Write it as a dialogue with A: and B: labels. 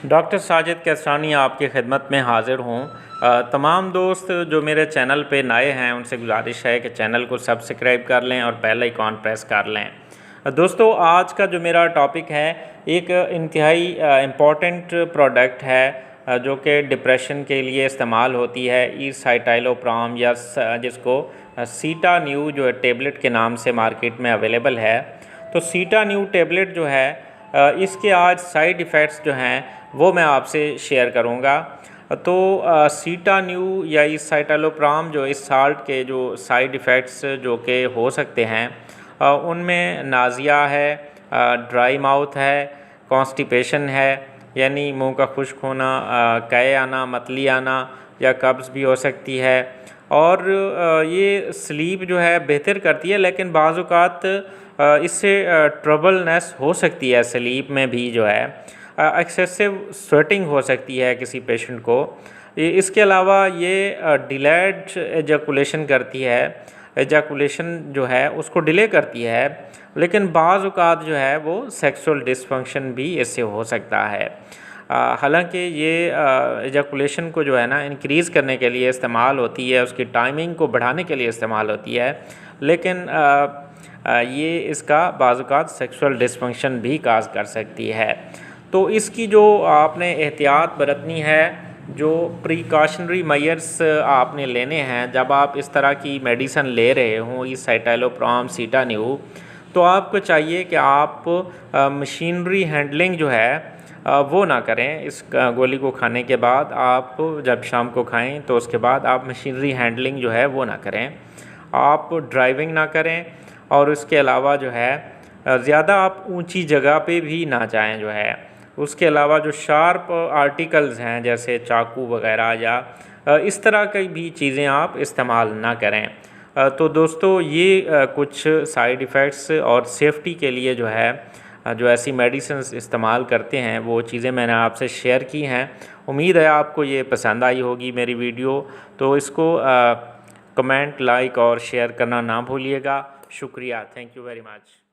A: Doctor Sajid Kaisrani आपकी खिदमत में हाज़िर हूँ। तमाम दोस्त जो मेरे चैनल पे नए हैं उनसे गुजारिश है कि चैनल को सब्सक्राइब कर लें और बेल आइकॉन प्रेस कर लें। दोस्तों, आज का जो मेरा टॉपिक है एक इंतहाई इम्पॉर्टेंट प्रोडक्ट है जो कि डिप्रेशन के लिए इस्तेमाल होती है। एसाइटाइलोप्राम या जिसको सीटा न्यू जो है टेबलेट के नाम से मार्केट में अवेलेबल है। तो सीटा न्यू टेबलेट जो है इसके आज साइड इफ़ेक्ट्स जो हैं वो मैं आपसे शेयर करूंगा। तो सीटा न्यू या एसाइटाइलोप्राम जो इस साल्ट के जो साइड इफ़ेक्ट्स जो कि हो सकते हैं उनमें नाज़िया है, ड्राई माउथ है, कॉन्स्टिपेशन है यानी मुंह का खुश्क होना, कै आना, मतली आना या कब्ज़ भी हो सकती है। और ये स्लीप जो है बेहतर करती है, लेकिन बाज़ औक़ात इससे ट्रबलनेस हो सकती है स्लीप में भी जो है। एक्सेसिव स्वेटिंग हो सकती है किसी पेशेंट को। इसके अलावा ये डिलेड एजैकुलेशन करती है, एजैकुलेशन जो है उसको डिले करती है, लेकिन बाज़ औक़ात जो है वो सेक्सुअल डिसफंक्शन भी इससे हो सकता है। हालांकि ये एजैकुलेशन को जो है ना इंक्रीज़ करने के लिए इस्तेमाल होती है, उसकी टाइमिंग को बढ़ाने के लिए इस्तेमाल होती है, लेकिन ये इसका बाज़ औक़ात सेक्सुअल डिसफंक्शन भी काज़ कर सकती है। तो इसकी जो आपने एहतियात बरतनी है, जो प्रिकॉशनरी मेजर्स आपने लेने हैं जब आप इस तरह की मेडिसिन ले रहे हों, एसाइटाइलोप्राम, सीटा न्यू, तो आपको चाहिए कि आप मशीनरी हैंडलिंग जो है वो ना करें। इस गोली को खाने के बाद आप जब शाम को खाएं तो उसके बाद आप मशीनरी हैंडलिंग जो है वो ना करें, आप ड्राइविंग ना करें, और उसके अलावा जो है ज़्यादा आप ऊंची जगह पे भी ना जाएं जो है। उसके अलावा जो शार्प आर्टिकल्स हैं जैसे चाकू वगैरह या इस तरह की भी चीज़ें आप इस्तेमाल ना करें। तो दोस्तों, ये कुछ साइड इफ़ेक्ट्स और सेफ्टी के लिए जो है जो ऐसी मेडिसिन इस्तेमाल करते हैं वो चीज़ें मैंने आपसे शेयर की हैं। उम्मीद है आपको ये पसंद आई होगी मेरी वीडियो। तो इसको कमेंट, लाइक और शेयर करना ना भूलिएगा। शुक्रिया, थैंक यू वेरी मच।